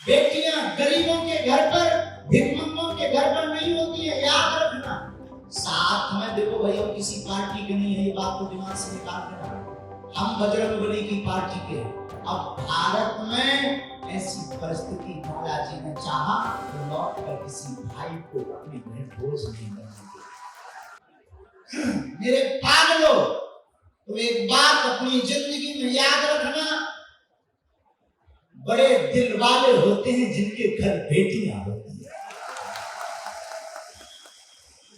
बेटियां गरीबों के घर पर, भिखमंगों के घर पर नहीं होती है, याद रखना। साथ में देखो भैया किसी पार्टी के नहीं है, ये बात को दिमाग से निकाल देना। हम बजरंगबली की पार्टी के। अब भारत में ऐसी परिस्थिति बालाजी ने चाहा तो लौट कर किसी भाई को अपनी बहन बोझ नहीं बनेंगे। मेरे पागलों, तो एक बात अपनी जिंदगी में याद रखना, बड़े दिल वाले होते हैं जिनके घर बेटियां होती है।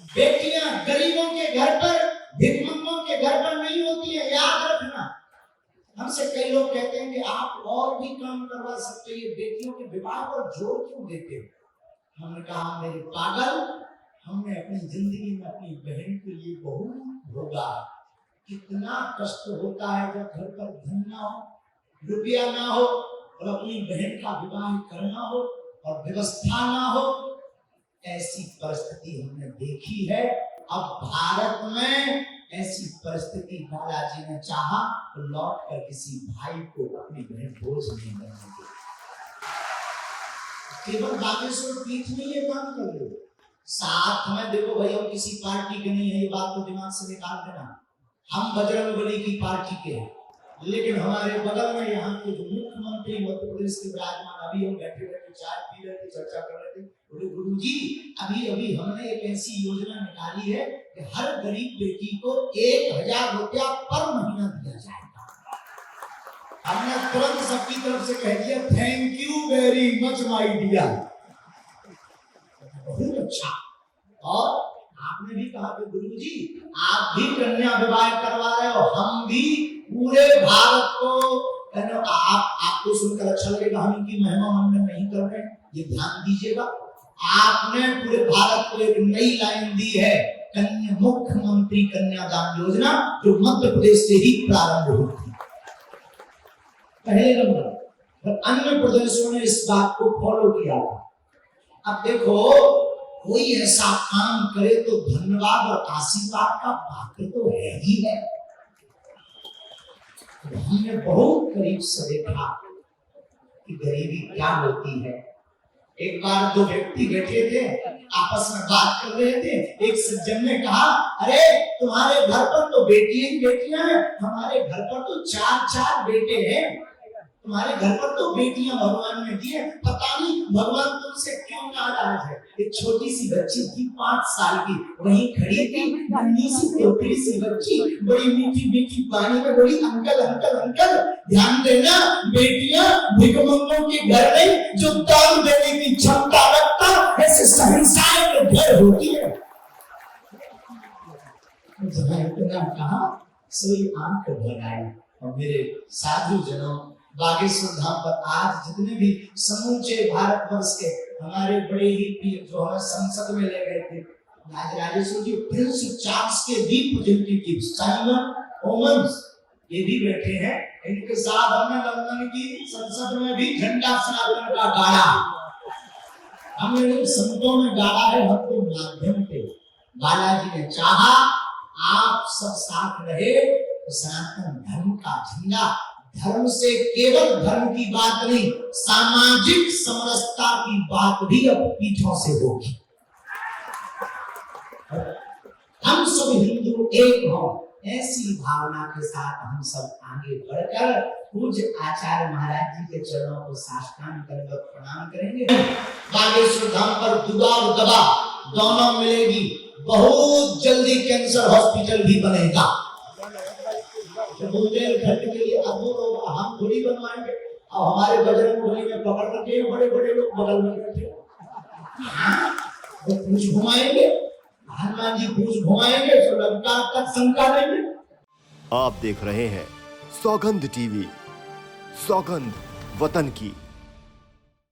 बेटियां गरीबों के घर पर, भिखमंगों के घर पर नहीं होती है, याद रखना। हमसे कई लोग कहते हैं कि आप और भी काम करवा सकते हैं, बेटियों के विवाह पर जोर क्यों देते हो? हमने कहा मेरे पागल, हमने अपनी जिंदगी में अपनी बहन के लिए बहुत भोगा। कितना कष्ट होता है जब घर पर धन ना हो, रुपया ना हो और अपनी बहन का विवाह करना हो और व्यवस्था ना हो। ऐसी परिस्थिति हमने देखी है। अब भारत में ऐसी परिस्थिति बालाजी ने चाहा तो लौट कर किसी भाई को अपनी बहन बोझ नहीं बनेंगे। केवल बागेश्वर पीठ में ये काम कर लो, साथ में देखो भैया किसी पार्टी के नहीं है, ये बात को दिमाग से निकाल देना। हम बजरंगबली की पार्टी के हैं, लेकिन हमारे बगल में यहाँ के जो मुख्यमंत्री मध्य प्रदेश के विराजमान, अभी हम बैठे बैठे चाय पी रहे थे, चर्चा कर रहे थे, बोले गुरुजी अभी हमने एक ऐसी योजना निकाली है कि हर गरीब बेटी को 1000 रुपया पर महीना दिया जाएगा। हमने तुरंत सबकी तरफ से कह दिया thank you very much my dear, बहुत अच्छा। और आपने भी कहा कि गुरुजी आप भी कन्या विवाह करवा रहे हो, हम भी पूरे भारत को, आपको सुनकर अच्छा लगेगा, हम इनकी महिमा मंडन नहीं कर रहे हैं, ये ध्यान दीजिएगा। आपने पूरे भारत को एक नई लाइन दी है, कन्या मुख्यमंत्री कन्यादान योजना, जो मध्य प्रदेश से ही प्रारंभ हुई थी पहले नंबर, और अन्य प्रदेशों ने इस बात को फॉलो किया था। अब देखो कोई ऐसा काम करे तो धन्यवाद और आशीर्वाद का पात्र तो है ही है। हमने बहुत करीब से देखा कि गरीबी क्या होती है। एक बार दो व्यक्ति बैठे थे, आपस में बात कर रहे थे। एक सज्जन ने कहा अरे तुम्हारे घर पर तो बेटियां ही बेटियां हैं, हमारे घर पर तो 4 बेटे हैं। तुम्हारे घर पर तो बेटियां भगवान ने दी है, पता नहीं भगवान तुमसे क्यों नाराज है। एक छोटी सी बच्ची थी 5 साल की, वहीं खड़ी थी नन्ही सी पोतरी सी बच्ची, बड़ी मीठी मीठी पानी में बोली अंकल अंकल अंकल। ध्यान देना, बेटियां भिखमंगों के घर नहीं, जो दान देने की क्षमता रखता ऐसे शहंशाह के घर होती है। इतना कहा सोई आंख भर आई। और मेरे साधु जनों, बागेश्वर धाम पर आज जितने भी समूचे भारतवर्ष के हमारे बड़े ही पीर जो हमें संसद में ले गए थे, राजेश्वर जी प्रिंस चार्ल्स के रिप्रेजेंटेटिव साइमन ओमन्स ये भी बैठे हैं। इनके साथ हमने लंदन की संसद में भी झंडा सनातन का गाड़ा, हमने संतों में गाड़ा है हर माध्यम से। बालाजी ने चाहा आप सब साथ रहे तो सनातन धर्म का झंडा, धर्म से केवल धर्म की बात नहीं, सामाजिक समरसता की बात भी अब पीठों से होगी। हम सब हिंदू एक हों, ऐसी भावना के साथ हम सब आगे बढ़कर पूज्य आचार्य महाराज जी के चरणों को साष्टांग कर प्रणाम करेंगे। बागेश्वर धाम पर दुआ और दवा दोनों मिलेगी। बहुत जल्दी कैंसर हॉस्पिटल भी बनेगा। बुंदेलखंड के लिए अब लोग हम थोड़ी बनवाएंगे, अब हमारे बजरंगबली में पकड़ करके बड़े बड़े लोग बगल में बैठे तो पूछ घुमाएंगे, हनुमान जी पूछ घुमाएंगे तो लंका तक शंका लेंगे। आप देख रहे हैं सौगंध टीवी, सौगंध वतन की।